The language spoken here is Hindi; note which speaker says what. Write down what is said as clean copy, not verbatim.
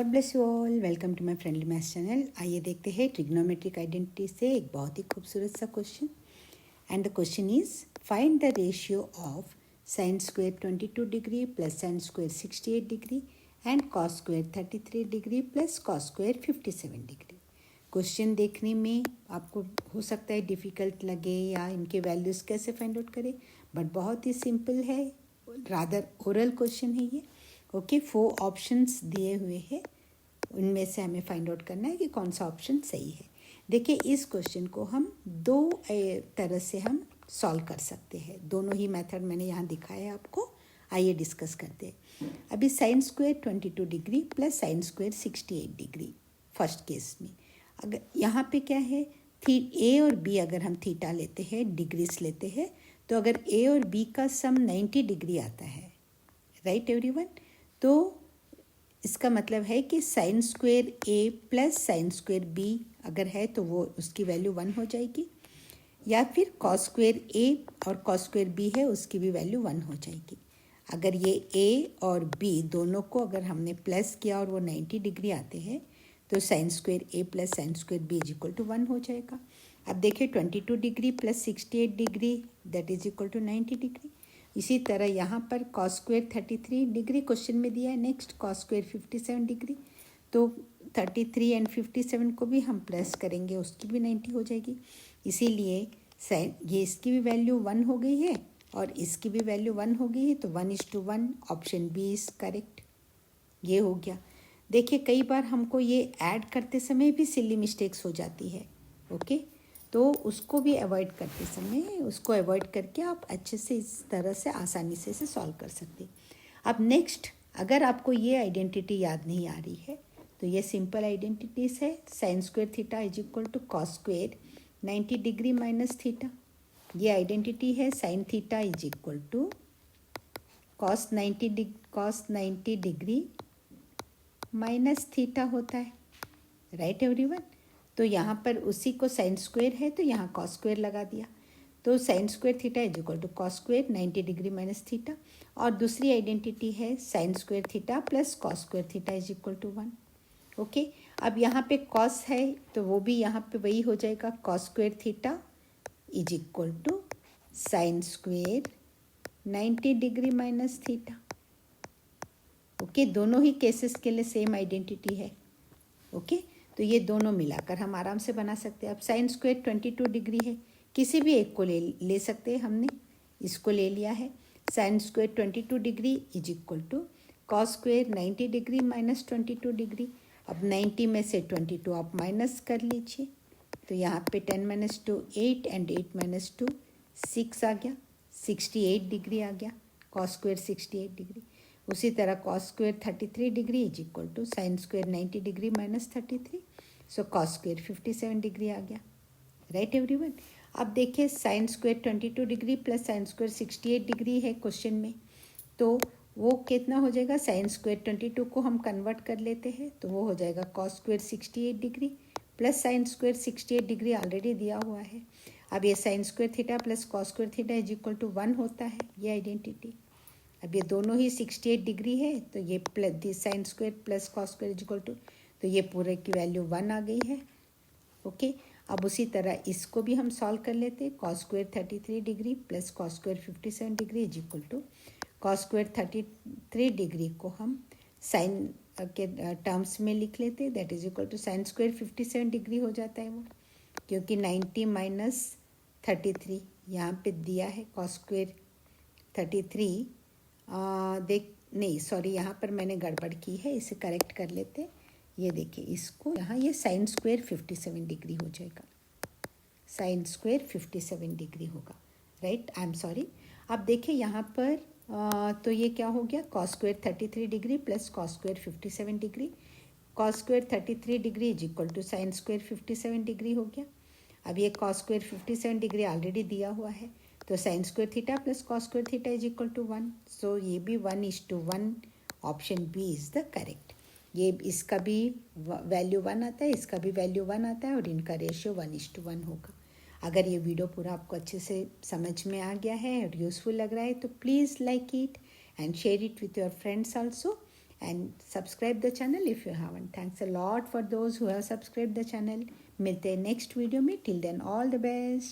Speaker 1: God bless you all. Welcome to my friendly maths channel. आइए देखते हैं ट्रिग्नोमेट्रिक आइडेंटिटी से एक बहुत ही खूबसूरत सा question. And the question is find the ratio of sine square 22 degree plus sine square 68 degree and cos square 33 degree plus cos square 57 degree. Question देखने में आपको हो सकता है डिफ़िकल्ट लगे या इनके वैल्यूज़ कैसे फाइंड आउट करें, बट बहुत ही सिंपल है। रादर ओरल क्वेश्चन है ये। ओके, 4 ऑप्शंस दिए हुए हैं, उनमें से हमें फाइंड आउट करना है कि कौन सा ऑप्शन सही है। देखिए, इस क्वेश्चन को हम दो तरह से हम सॉल्व कर सकते हैं। दोनों ही मेथड मैंने यहाँ दिखाया है आपको। आइए डिस्कस करते हैं। अभी sign square 22 degree plus sine square 68 degree first case में, अगर यहाँ पे क्या है, ए और बी अगर हम थीटा लेते हैं, डिग्रीज लेते हैं, तो अगर ए और बी का सम 90 डिग्री आता है, राइट एवरीवन, तो इसका मतलब है कि sign square A plus sine square B अगर है तो वो उसकी वैल्यू 1 हो जाएगी, या फिर कॉस स्क्वायर ए और कॉस स्क्वायर बी है उसकी भी वैल्यू 1 हो जाएगी। अगर ये ए और बी दोनों को अगर हमने प्लस किया और वो 90 डिग्री आते हैं तो sine square A plus sine square B is equal to 1 हो जाएगा। अब देखिए 22 degree plus 68 degree that is equal to 90 degree. इसी तरह यहाँ पर कॉस स्क्वायर 33 डिग्री क्वेश्चन में दिया है। नेक्स्ट कॉस स्क्वायर 57 डिग्री, तो 33 एंड 57 को भी हम प्लस करेंगे, उसकी भी 90 हो जाएगी। इसीलिए साइन ये इसकी भी वैल्यू 1 हो गई है और इसकी भी वैल्यू 1 हो गई है, तो 1:1 ऑप्शन बी इज़ करेक्ट। ये हो गया। देखिए, कई बार हमको ये ऐड करते समय भी सिली मिस्टेक्स हो जाती है। ओके, तो उसको भी अवॉइड करते समय, उसको अवॉइड करके आप अच्छे से इस तरह से आसानी से इसे सॉल्व कर सकते। अब नेक्स्ट, अगर आपको ये आइडेंटिटी याद नहीं आ रही है तो ये सिंपल आइडेंटिटीज है। Sine square theta is equal to cos square 90 degree minus theta. ये आइडेंटिटी है sine theta is equal to cos 90 degree minus theta होता है, राइट एवरीवन। तो यहाँ पर उसी को साइन स्क्वायर है तो यहाँ कॉस स्क्वायर लगा दिया, तो sine square theta is equal to cos square 90 degree minus theta. और दूसरी आइडेंटिटी है sine square theta plus cos square theta is equal to 1। Okay, अब यहाँ पे कॉस है तो वो भी यहाँ पे वही हो जाएगा, cos square theta is equal to sine square 90 degree minus theta. Okay, दोनों ही केसेस के लिए सेम आइडेंटिटी है। ओके, तो ये दोनों मिलाकर हम आराम से बना सकते हैं। अब साइन स्क्वायर 22 डिग्री है, किसी भी एक को ले सकते हैं। हमने इसको ले लिया है। Sine square 22 degree is equal to cos square 90 degree minus 22 degree. अब 90 में से 22 आप माइनस कर लीजिए, तो यहाँ पे 10 - 2 8 एंड 8 - 2 6 आ गया, 68 डिग्री आ गया, कॉस स्क्वायर 68 डिग्री। उसी तरह cos square 33 degree is equal to sine square 90 degree minus 33, so cos square 57 degree आ गया, राइट एवरीवन। अब देखिए, sine square 22 degree plus sine square 68 degree है क्वेश्चन में, तो वो कितना हो जाएगा, साइन स्क्वायर 22 को हम कन्वर्ट कर लेते हैं तो वो हो जाएगा cos square 68 degree plus sine square 68 degree already दिया हुआ है। अब ये sine square theta plus cos square theta is equal to 1 होता है, ये आइडेंटिटी। अब ये दोनों ही 68 डिग्री है, तो ये plus sine square plus cos square is equal to, तो ये पूरे की वैल्यू 1 आ गई है। ओके, अब उसी तरह इसको भी हम सॉल्व कर लेते हैं। Cos square 33 degree plus cos square 57 degree is equal to cos square 33 degree को हम साइन के टर्म्स में लिख लेते हैं, that is equal to sine square 57 degree हो जाता है वो, क्योंकि 90 माइनस 33 यहाँ पे दिया है कॉस स्क्वायर 33। नहीं सॉरी, यहाँ पर मैंने गड़बड़ की है, इसे करेक्ट कर लेते। ये देखिए, इसको यहाँ ये साइन स्क्वायर 57 डिग्री हो जाएगा, साइन स्क्वायर 57 डिग्री होगा, राइट, आई एम सॉरी। अब देखिए यहाँ पर तो ये क्या हो गया, cos square 33 degree plus cos square 57 degree. Cos square 33 degree is equal to sine square 57 degree हो गया। अब ये कॉस स्क्वायर 57 डिग्री ऑलरेडी दिया हुआ है, तो sine square theta plus cos square theta is equal to 1, so ये भी 1:1, option B is the correct. ये इसका भी वैल्यू 1 आता है, इसका भी वैल्यू 1 आता है और इनका रेशियो 1:1 होगा। अगर ये वीडियो पूरा आपको अच्छे से समझ में आ गया है और यूज़फुल लग रहा है तो please like it and share it with your friends also, and subscribe the channel if you haven't. Thanks a lot for those who have subscribed the channel. मिलते हैं नेक्स्ट वीडियो में. Till then all the best.